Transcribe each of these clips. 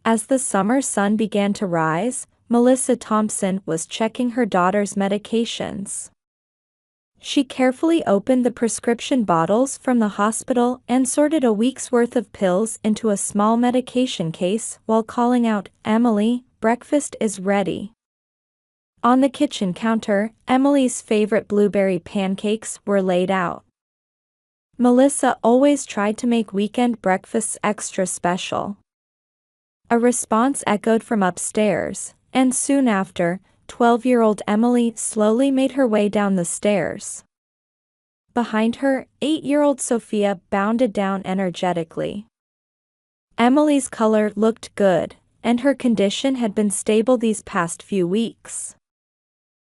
As the summer sun began to rise, Melissa Thompson was checking her daughter's medications. She carefully opened the prescription bottles from the hospital and sorted a week's worth of pills into a small medication case while calling out, "Emily, breakfast is ready." On the kitchen counter, Emily's favorite blueberry pancakes were laid out. Melissa always tried to make weekend breakfasts extra special. A response echoed from upstairs, and soon after, 12-year-old Emily slowly made her way down the stairs. Behind her, 8-year-old Sophia bounded down energetically. Emily's color looked good, and her condition had been stable these past few weeks.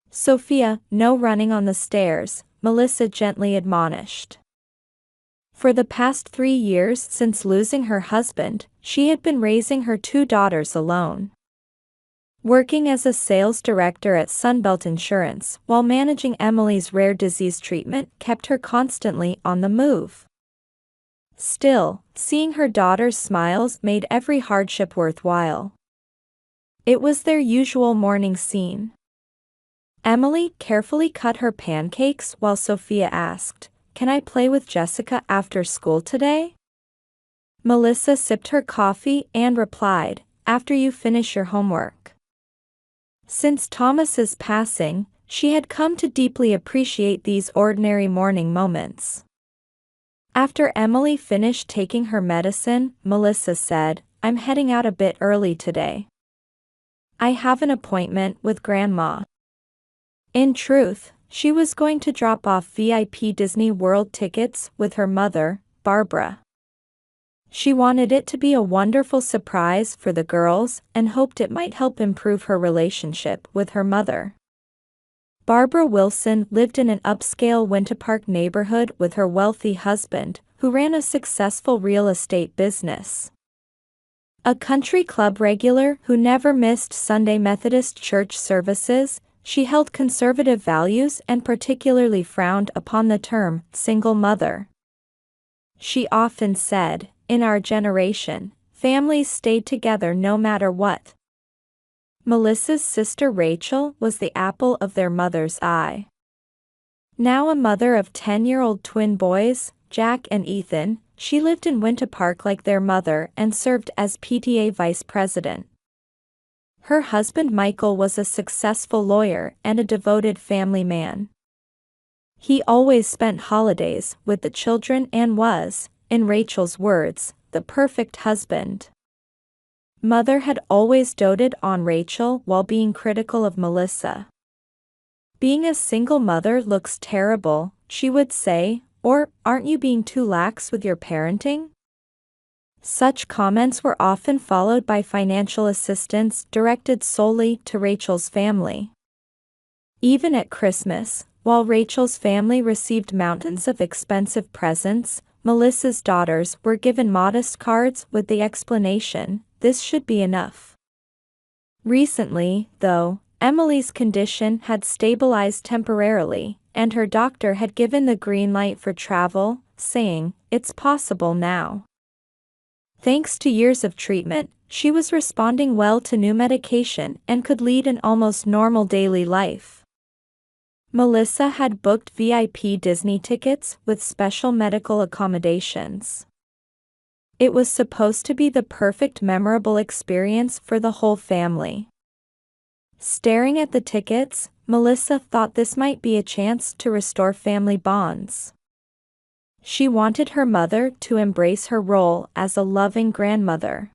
"Sophia, no running on the stairs," Melissa gently admonished. For the past 3 years since losing her husband, she had been raising her 2 daughters alone. Working as a sales director at Sunbelt Insurance while managing Emily's rare disease treatment kept her constantly on the move. Still, seeing her daughter's smiles made every hardship worthwhile. It was their usual morning scene. Emily carefully cut her pancakes while Sophia asked, "Can I play with Jessica after school today?" Melissa sipped her coffee and replied, "After you finish your homework." Since Thomas's passing, she had come to deeply appreciate these ordinary morning moments. After Emily finished taking her medicine, Melissa said, "I'm heading out a bit early today. I have an appointment with Grandma." In truth, she was going to drop off VIP Disney World tickets with her mother, Barbara. She wanted it to be a wonderful surprise for the girls and hoped it might help improve her relationship with her mother. Barbara Wilson lived in an upscale Winter Park neighborhood with her wealthy husband, who ran a successful real estate business. A country club regular who never missed Sunday Methodist church services, she held conservative values and particularly frowned upon the term single mother. She often said, "In our generation, families stayed together no matter what." Melissa's sister Rachel was the apple of their mother's eye. Now a mother of 10-year-old twin boys, Jack and Ethan, she lived in Winter Park like their mother and served as PTA vice president. Her husband Michael was a successful lawyer and a devoted family man. He always spent holidays with the children and was, in Rachel's words, the perfect husband. Mother had always doted on Rachel while being critical of Melissa. "Being a single mother looks terrible," she would say, or, "Aren't you being too lax with your parenting?" Such comments were often followed by financial assistance directed solely to Rachel's family. Even at Christmas, while Rachel's family received mountains of expensive presents, Melissa's daughters were given modest cards with the explanation, "This should be enough." Recently, though, Emily's condition had stabilized temporarily, and her doctor had given the green light for travel, saying, "It's possible now." Thanks to years of treatment, she was responding well to new medication and could lead an almost normal daily life. Melissa had booked VIP Disney tickets with special medical accommodations. It was supposed to be the perfect memorable experience for the whole family. Staring at the tickets, Melissa thought this might be a chance to restore family bonds. She wanted her mother to embrace her role as a loving grandmother.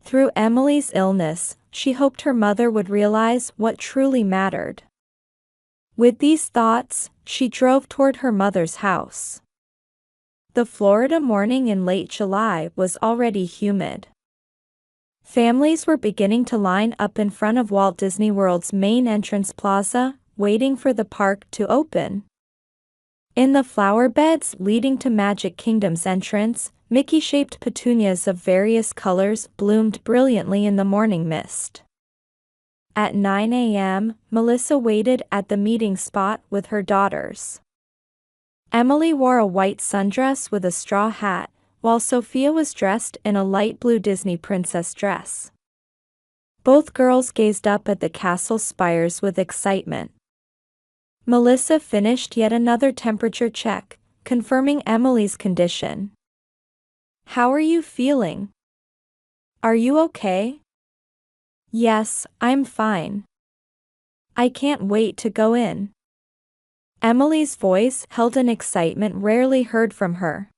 Through Emily's illness, she hoped her mother would realize what truly mattered. With these thoughts, she drove toward her mother's house. The Florida morning in late July was already humid. Families were beginning to line up in front of Walt Disney World's main entrance plaza, waiting for the park to open. In the flower beds leading to Magic Kingdom's entrance, Mickey-shaped petunias of various colors bloomed brilliantly in the morning mist. At 9 a.m., Melissa waited at the meeting spot with her daughters. Emily wore a white sundress with a straw hat, while Sophia was dressed in a light blue Disney princess dress. Both girls gazed up at the castle's spires with excitement. Melissa finished yet another temperature check, confirming Emily's condition. "How are you feeling? Are you okay?" "Yes, I'm fine. I can't wait to go in." Emily's voice held an excitement rarely heard from her.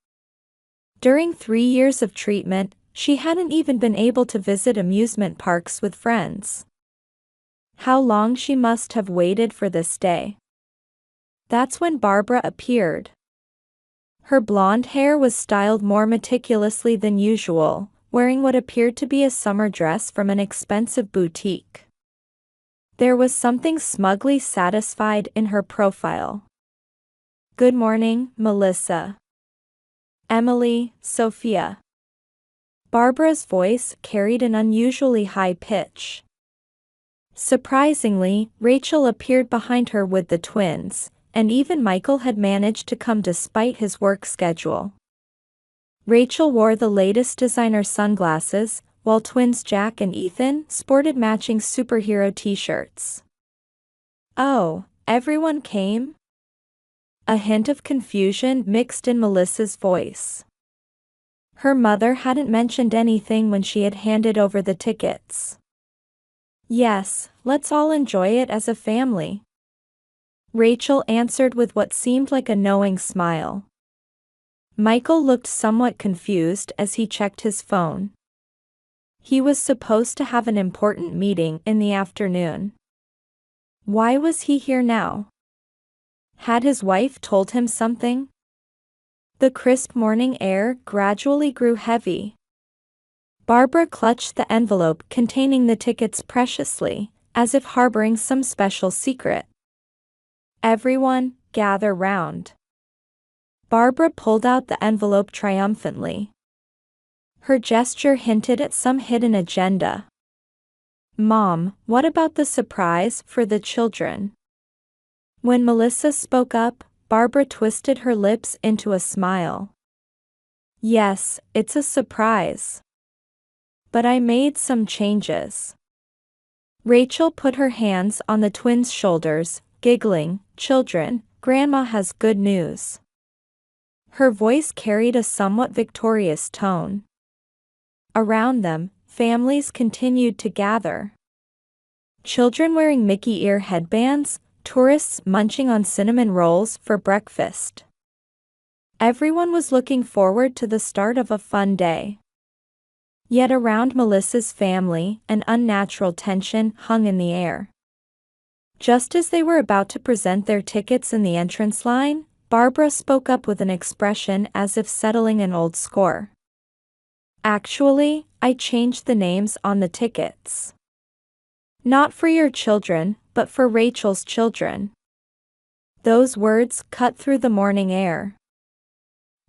During 3 years of treatment, she hadn't even been able to visit amusement parks with friends. How long she must have waited for this day. That's when Barbara appeared. Her blonde hair was styled more meticulously than usual, wearing what appeared to be a summer dress from an expensive boutique. There was something smugly satisfied in her profile. "Good morning, Melissa." "Emily, Sophia." Barbara's voice carried an unusually high pitch. Surprisingly, Rachel appeared behind her with the twins, and even Michael had managed to come despite his work schedule. Rachel wore the latest designer sunglasses, while twins Jack and Ethan sported matching superhero t-shirts. "Oh, everyone came?" A hint of confusion mixed in Melissa's voice. Her mother hadn't mentioned anything when she had handed over the tickets. "Yes, let's all enjoy it as a family," Rachel answered with what seemed like a knowing smile. Michael looked somewhat confused as he checked his phone. He was supposed to have an important meeting in the afternoon. Why was he here now? Had his wife told him something? The crisp morning air gradually grew heavy. Barbara clutched the envelope containing the tickets preciously, as if harboring some special secret. "Everyone, gather round." Barbara pulled out the envelope triumphantly. Her gesture hinted at some hidden agenda. "Mom, what about the surprise for the children?" When Melissa spoke up, Barbara twisted her lips into a smile. "Yes, it's a surprise. But I made some changes." Rachel put her hands on the twins' shoulders, giggling. "Children, Grandma has good news." Her voice carried a somewhat victorious tone. Around them, families continued to gather. Children wearing Mickey ear headbands, tourists munching on cinnamon rolls for breakfast. Everyone was looking forward to the start of a fun day. Yet around Melissa's family, an unnatural tension hung in the air. Just as they were about to present their tickets in the entrance line, Barbara spoke up with an expression as if settling an old score. "Actually, I changed the names on the tickets. Not for your children, but for Rachel's children." Those words cut through the morning air.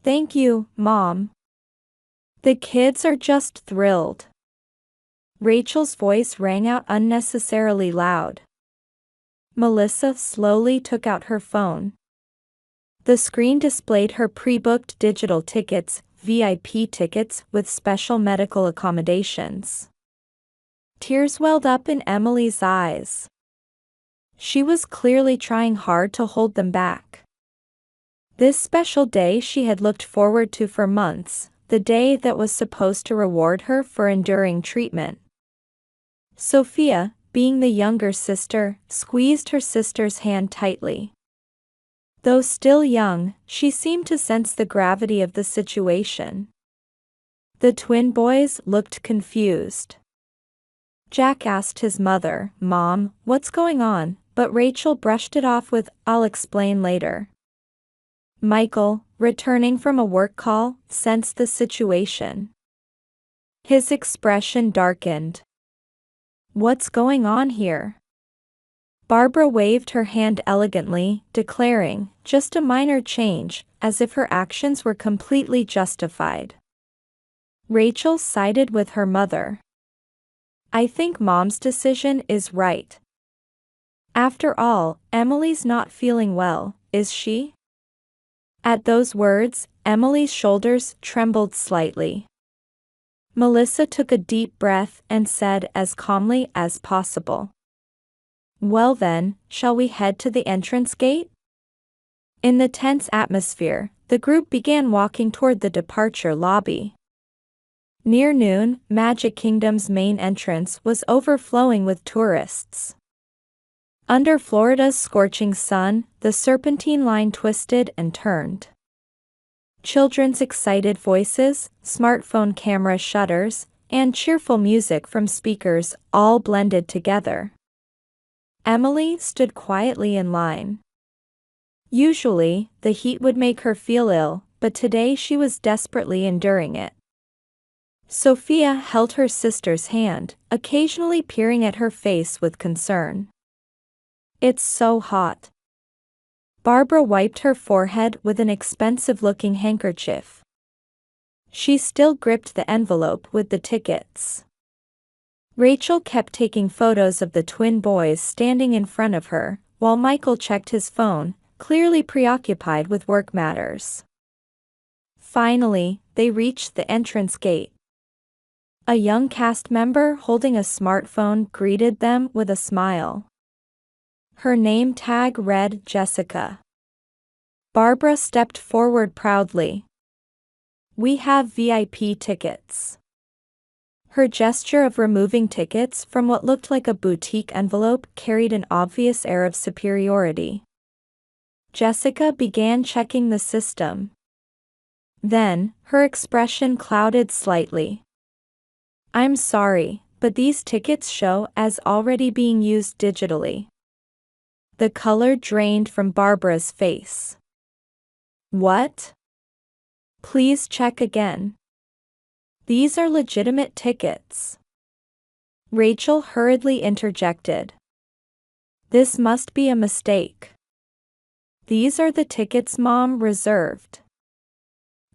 "Thank you, Mom. The kids are just thrilled." Rachel's voice rang out unnecessarily loud. Melissa slowly took out her phone. The screen displayed her pre-booked digital tickets, VIP tickets with special medical accommodations. Tears welled up in Emily's eyes. She was clearly trying hard to hold them back. This special day she had looked forward to for months, the day that was supposed to reward her for enduring treatment. Sophia, being the younger sister, squeezed her sister's hand tightly. Though still young, she seemed to sense the gravity of the situation. The twin boys looked confused. Jack asked his mother, "Mom, what's going on?" but Rachel brushed it off with, "I'll explain later." Michael, returning from a work call, sensed the situation. His expression darkened. "What's going on here?" Barbara waved her hand elegantly, declaring, "Just a minor change," as if her actions were completely justified. Rachel sided with her mother. "I think Mom's decision is right. After all, Emily's not feeling well, is she?" At those words, Emily's shoulders trembled slightly. Melissa took a deep breath and said as calmly as possible, "Well then, shall we head to the entrance gate?" In the tense atmosphere, the group began walking toward the departure lobby. Near noon, Magic Kingdom's main entrance was overflowing with tourists. Under Florida's scorching sun, the serpentine line twisted and turned. Children's excited voices, smartphone camera shutters, and cheerful music from speakers all blended together. Emily stood quietly in line. Usually, the heat would make her feel ill, but today she was desperately enduring it. Sophia held her sister's hand, occasionally peering at her face with concern. "It's so hot." Barbara wiped her forehead with an expensive-looking handkerchief. She still gripped the envelope with the tickets. Rachel kept taking photos of the twin boys standing in front of her, while Michael checked his phone, clearly preoccupied with work matters. Finally, they reached the entrance gate. A young cast member holding a smartphone greeted them with a smile. Her name tag read Jessica. Barbara stepped forward proudly. "We have VIP tickets." Her gesture of removing tickets from what looked like a boutique envelope carried an obvious air of superiority. Jessica began checking the system. Then, her expression clouded slightly. "I'm sorry, but these tickets show as already being used digitally." The color drained from Barbara's face. "What? Please check again. These are legitimate tickets." Rachel hurriedly interjected. "This must be a mistake. These are the tickets Mom reserved."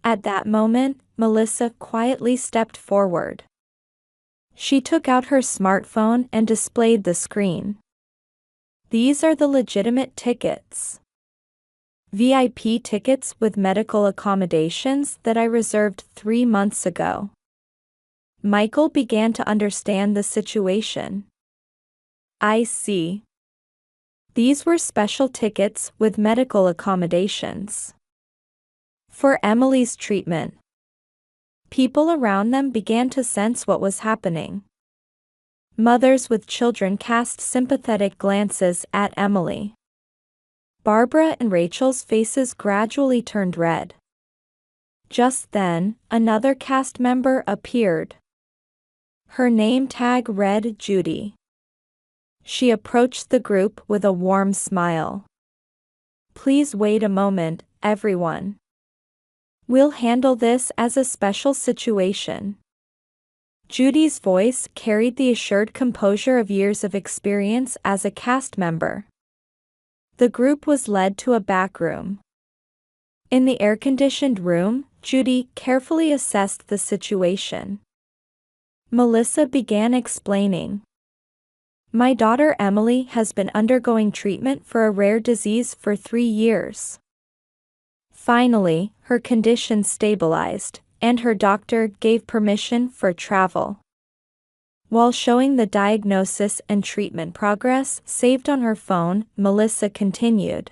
At that moment, Melissa quietly stepped forward. She took out her smartphone and displayed the screen. "These are the legitimate tickets. VIP tickets with medical accommodations that I reserved 3 months ago." Michael began to understand the situation. "I see. These were special tickets with medical accommodations for Emily's treatment." People around them began to sense what was happening. Mothers with children cast sympathetic glances at Emily. Barbara and Rachel's faces gradually turned red. Just then, another cast member appeared. Her name tag read Judy. She approached the group with a warm smile. "Please wait a moment, everyone. We'll handle this as a special situation." Judy's voice carried the assured composure of years of experience as a cast member. The group was led to a back room. In the air-conditioned room, Judy carefully assessed the situation. Melissa began explaining. "My daughter Emily has been undergoing treatment for a rare disease for 3 years. Finally, her condition stabilized, and her doctor gave permission for travel." While showing the diagnosis and treatment progress saved on her phone, Melissa continued.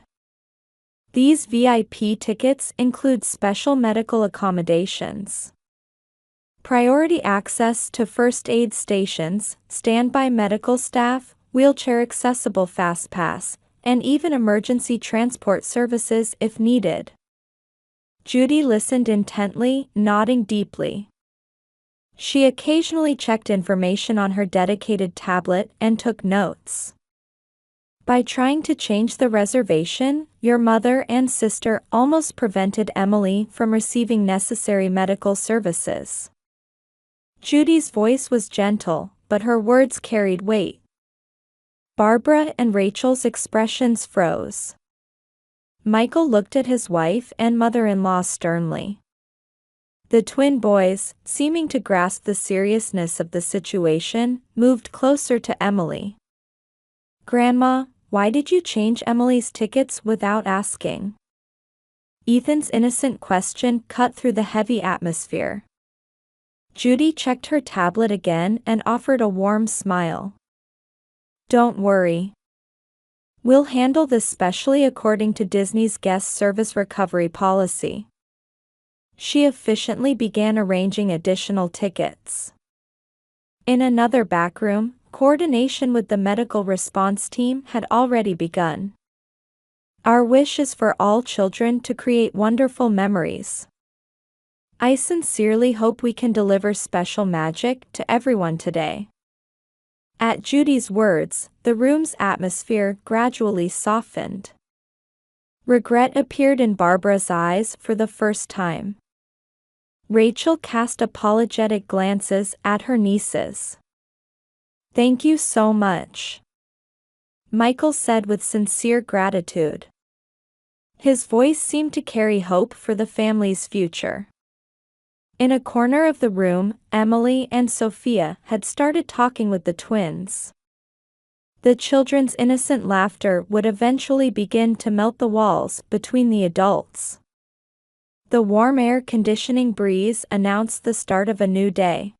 "These VIP tickets include special medical accommodations, priority access to first aid stations, standby medical staff, wheelchair-accessible FastPass, and even emergency transport services if needed." Judy listened intently, nodding deeply. She occasionally checked information on her dedicated tablet and took notes. "By trying to change the reservation, your mother and sister almost prevented Emily from receiving necessary medical services." Judy's voice was gentle, but her words carried weight. Barbara and Rachel's expressions froze. Michael looked at his wife and mother-in-law sternly. The twin boys, seeming to grasp the seriousness of the situation, moved closer to Emily. "Grandma, why did you change Emily's tickets without asking?" Ethan's innocent question cut through the heavy atmosphere. Judy checked her tablet again and offered a warm smile. Don't worry. We'll handle this specially according to Disney's guest service recovery policy. She efficiently began arranging additional tickets. In another backroom, coordination with the medical response team had already begun. Our wish is for all children to create wonderful memories. I sincerely hope we can deliver special magic to everyone today. At Judy's words, the room's atmosphere gradually softened. Regret appeared in Barbara's eyes for the first time. Rachel cast apologetic glances at her nieces. Thank you so much, Michael said with sincere gratitude. His voice seemed to carry hope for the family's future. In a corner of the room, Emily and Sophia had started talking with the twins. The children's innocent laughter would eventually begin to melt the walls between the adults. The warm air conditioning breeze announced the start of a new day.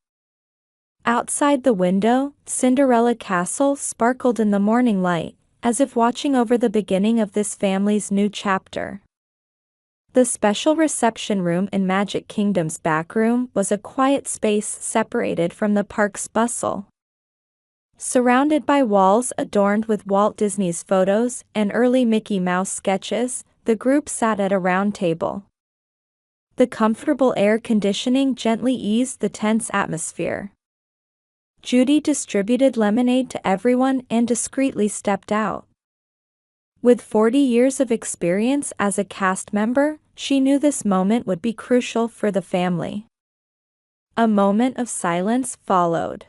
Outside the window, Cinderella Castle sparkled in the morning light, as if watching over the beginning of this family's new chapter. The special reception room in Magic Kingdom's back room was a quiet space separated from the park's bustle. Surrounded by walls adorned with Walt Disney's photos and early Mickey Mouse sketches, the group sat at a round table. The comfortable air conditioning gently eased the tense atmosphere. Judy distributed lemonade to everyone and discreetly stepped out. With 40 years of experience as a cast member, she knew this moment would be crucial for the family. A moment of silence followed.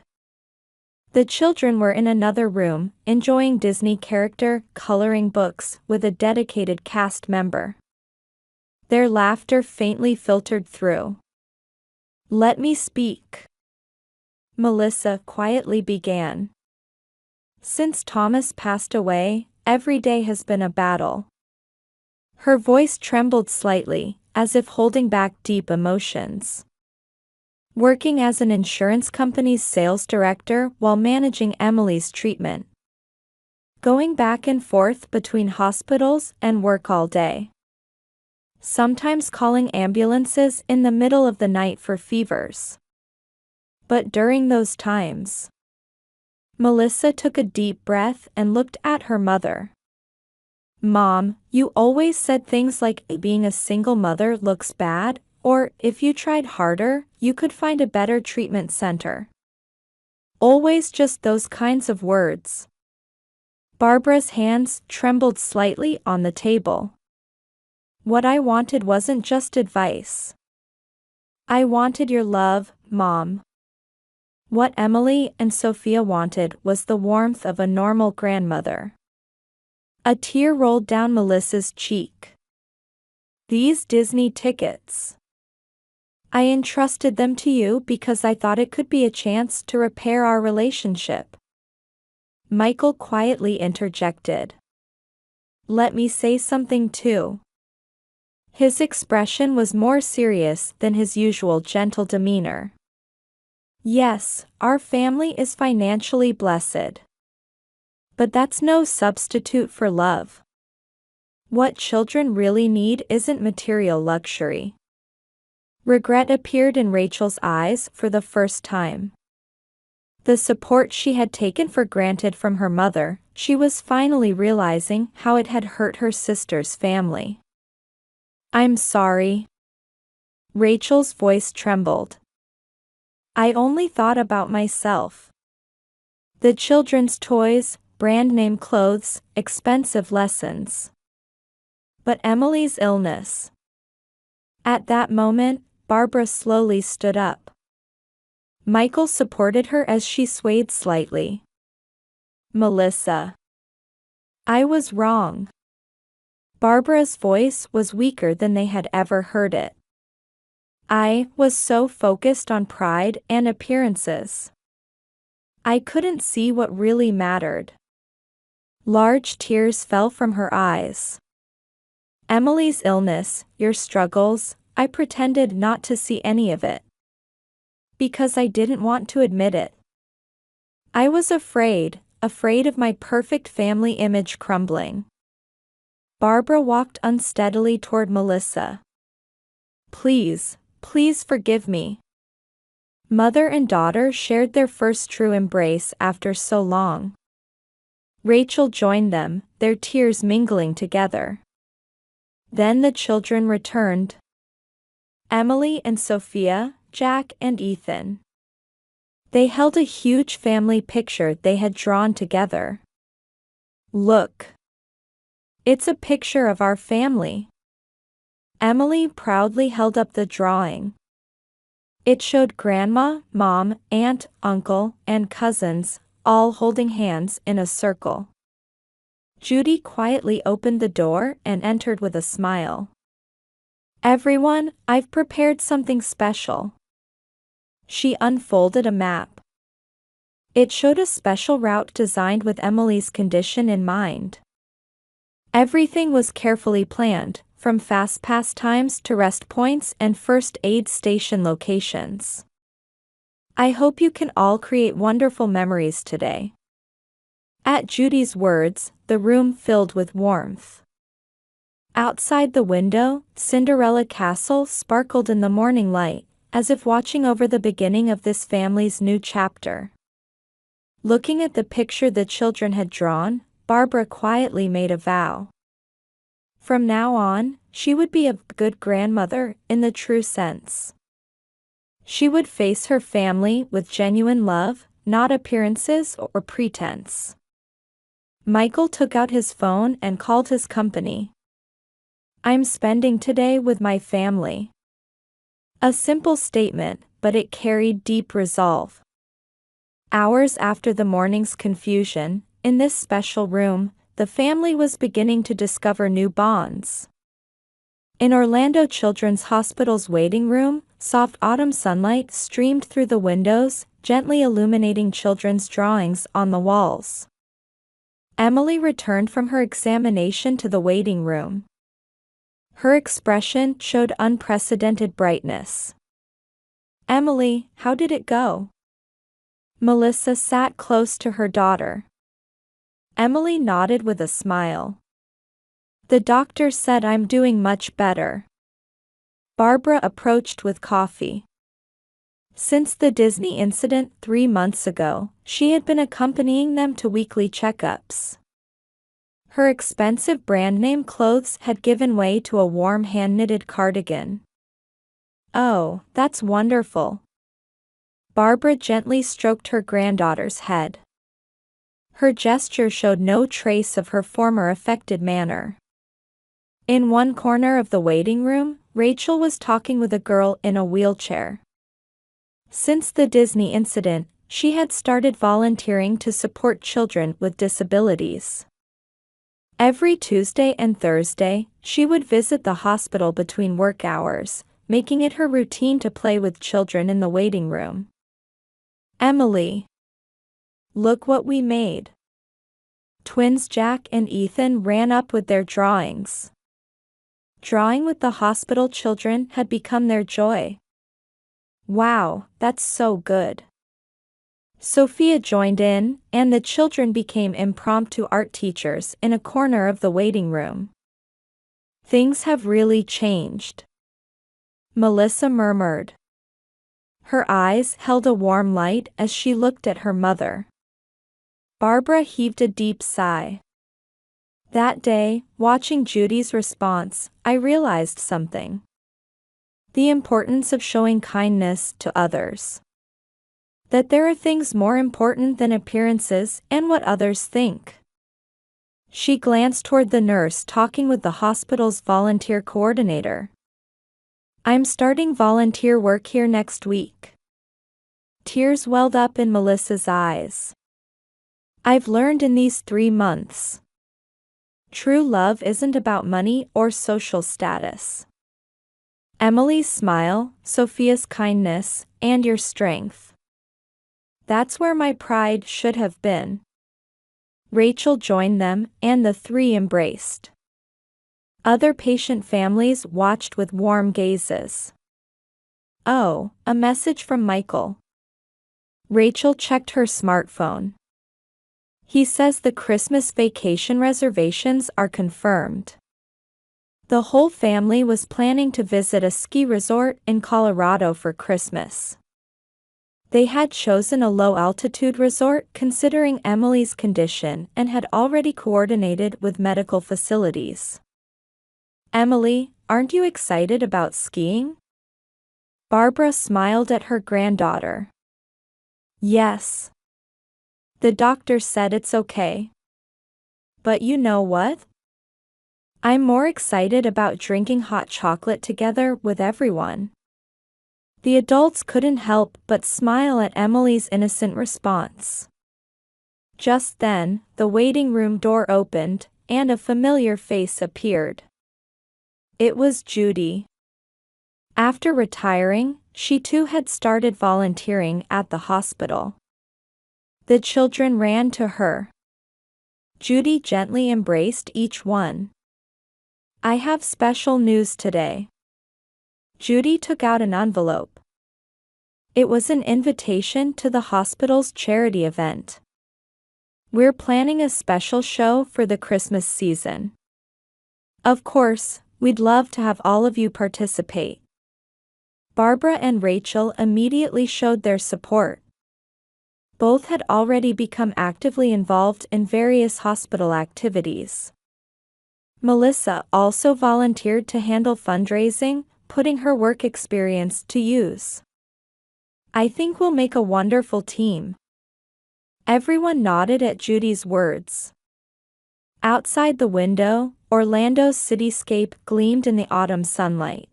The children were in another room, enjoying Disney character coloring books with a dedicated cast member. Their laughter faintly filtered through. Let me speak, Melissa quietly began. Since Thomas passed away, every day has been a battle. Her voice trembled slightly, as if holding back deep emotions. Working as an insurance company's sales director while managing Emily's treatment. Going back and forth between hospitals and work all day. Sometimes calling ambulances in the middle of the night for fevers. But during those times, Melissa took a deep breath and looked at her mother. Mom, you always said things like being a single mother looks bad, or if you tried harder, you could find a better treatment center. Always just those kinds of words. Barbara's hands trembled slightly on the table. What I wanted wasn't just advice. I wanted your love, Mom. What Emily and Sophia wanted was the warmth of a normal grandmother. A tear rolled down Melissa's cheek. These Disney tickets. I entrusted them to you because I thought it could be a chance to repair our relationship. Michael quietly interjected. Let me say something too. His expression was more serious than his usual gentle demeanor. Yes, our family is financially blessed. But that's no substitute for love. What children really need isn't material luxury. Regret appeared in Rachel's eyes for the first time. The support she had taken for granted from her mother, she was finally realizing how it had hurt her sister's family. I'm sorry. Rachel's voice trembled. I only thought about myself. The children's toys, brand name clothes, expensive lessons. But Emily's illness. At that moment, Barbara slowly stood up. Michael supported her as she swayed slightly. Melissa. I was wrong. Barbara's voice was weaker than they had ever heard it. I was so focused on pride and appearances. I couldn't see what really mattered. Large tears fell from her eyes. Emily's illness, your struggles, I pretended not to see any of it. Because I didn't want to admit it. I was afraid of my perfect family image crumbling. Barbara walked unsteadily toward Melissa. Please, please forgive me. Mother and daughter shared their first true embrace after so long. Rachel joined them, their tears mingling together. Then the children returned. Emily and Sophia, Jack and Ethan. They held a huge family picture they had drawn together. Look. It's a picture of our family. Emily proudly held up the drawing. It showed Grandma, Mom, Aunt, Uncle, and cousins, all holding hands in a circle. Judy quietly opened the door and entered with a smile. Everyone, I've prepared something special. She unfolded a map. It showed a special route designed with Emily's condition in mind. Everything was carefully planned, from fast pass times to rest points and first aid station locations. I hope you can all create wonderful memories today. At Judy's words, the room filled with warmth. Outside the window, Cinderella Castle sparkled in the morning light, as if watching over the beginning of this family's new chapter. Looking at the picture the children had drawn, Barbara quietly made a vow. From now on, she would be a good grandmother in the true sense. She would face her family with genuine love, not appearances or pretense. Michael took out his phone and called his company. I'm spending today with my family. A simple statement, but it carried deep resolve. Hours after the morning's confusion, in this special room, the family was beginning to discover new bonds. In Orlando Children's Hospital's waiting room, soft autumn sunlight streamed through the windows, gently illuminating children's drawings on the walls. Emily returned from her examination to the waiting room. Her expression showed unprecedented brightness. Emily, how did it go? Melissa sat close to her daughter. Emily nodded with a smile. The doctor said I'm doing much better. Barbara approached with coffee. Since the Disney incident 3 months ago, she had been accompanying them to weekly checkups. Her expensive brand name clothes had given way to a warm hand-knitted cardigan. Oh, that's wonderful. Barbara gently stroked her granddaughter's head. Her gesture showed no trace of her former affected manner. In one corner of the waiting room, Rachel was talking with a girl in a wheelchair. Since the Disney incident, she had started volunteering to support children with disabilities. Every Tuesday and Thursday, she would visit the hospital between work hours, making it her routine to play with children in the waiting room. Emily. Look what we made. Twins Jack and Ethan ran up with their drawings. Drawing with the hospital children had become their joy. Wow, that's so good. Sophia joined in, and the children became impromptu art teachers in a corner of the waiting room. Things have really changed. Melissa murmured. Her eyes held a warm light as she looked at her mother. Barbara heaved a deep sigh. That day, watching Judy's response, I realized something. The importance of showing kindness to others. That there are things more important than appearances and what others think. She glanced toward the nurse talking with the hospital's volunteer coordinator. I'm starting volunteer work here next week. Tears welled up in Melissa's eyes. I've learned in these 3 months. True love isn't about money or social status. Emily's smile, Sophia's kindness, and your strength. That's where my pride should have been. Rachel joined them, and the 3 embraced. Other patient families watched with warm gazes. Oh, a message from Michael. Rachel checked her smartphone. He says the Christmas vacation reservations are confirmed. The whole family was planning to visit a ski resort in Colorado for Christmas. They had chosen a low-altitude resort considering Emily's condition and had already coordinated with medical facilities. Emily, aren't you excited about skiing? Barbara smiled at her granddaughter. Yes. The doctor said it's okay. But you know what? I'm more excited about drinking hot chocolate together with everyone. The adults couldn't help but smile at Emily's innocent response. Just then, the waiting room door opened, and a familiar face appeared. It was Judy. After retiring, she too had started volunteering at the hospital. The children ran to her. Judy gently embraced each one. I have special news today. Judy took out an envelope. It was an invitation to the hospital's charity event. We're planning a special show for the Christmas season. Of course, we'd love to have all of you participate. Barbara and Rachel immediately showed their support. Both had already become actively involved in various hospital activities. Melissa also volunteered to handle fundraising, putting her work experience to use. I think we'll make a wonderful team. Everyone nodded at Judy's words. Outside the window, Orlando's cityscape gleamed in the autumn sunlight.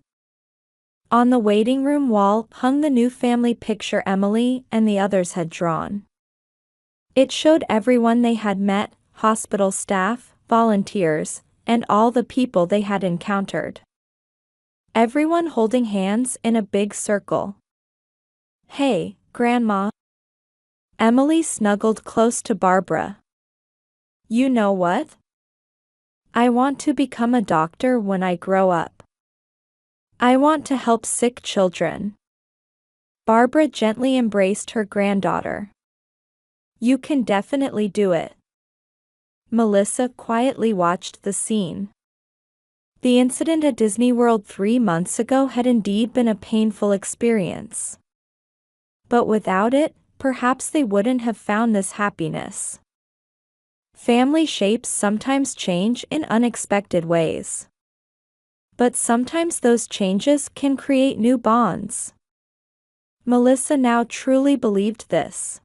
On the waiting room wall hung the new family picture Emily and the others had drawn. It showed everyone they had met, hospital staff, volunteers, and all the people they had encountered. Everyone holding hands in a big circle. Hey, Grandma. Emily snuggled close to Barbara. You know what? I want to become a doctor when I grow up. I want to help sick children. Barbara gently embraced her granddaughter. You can definitely do it. Melissa quietly watched the scene. The incident at Disney World 3 months ago had indeed been a painful experience. But without it, perhaps they wouldn't have found this happiness. Family shapes sometimes change in unexpected ways. But sometimes those changes can create new bonds. Melissa now truly believed this.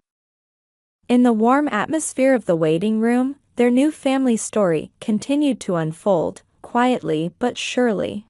In the warm atmosphere of the waiting room, their new family story continued to unfold, quietly but surely.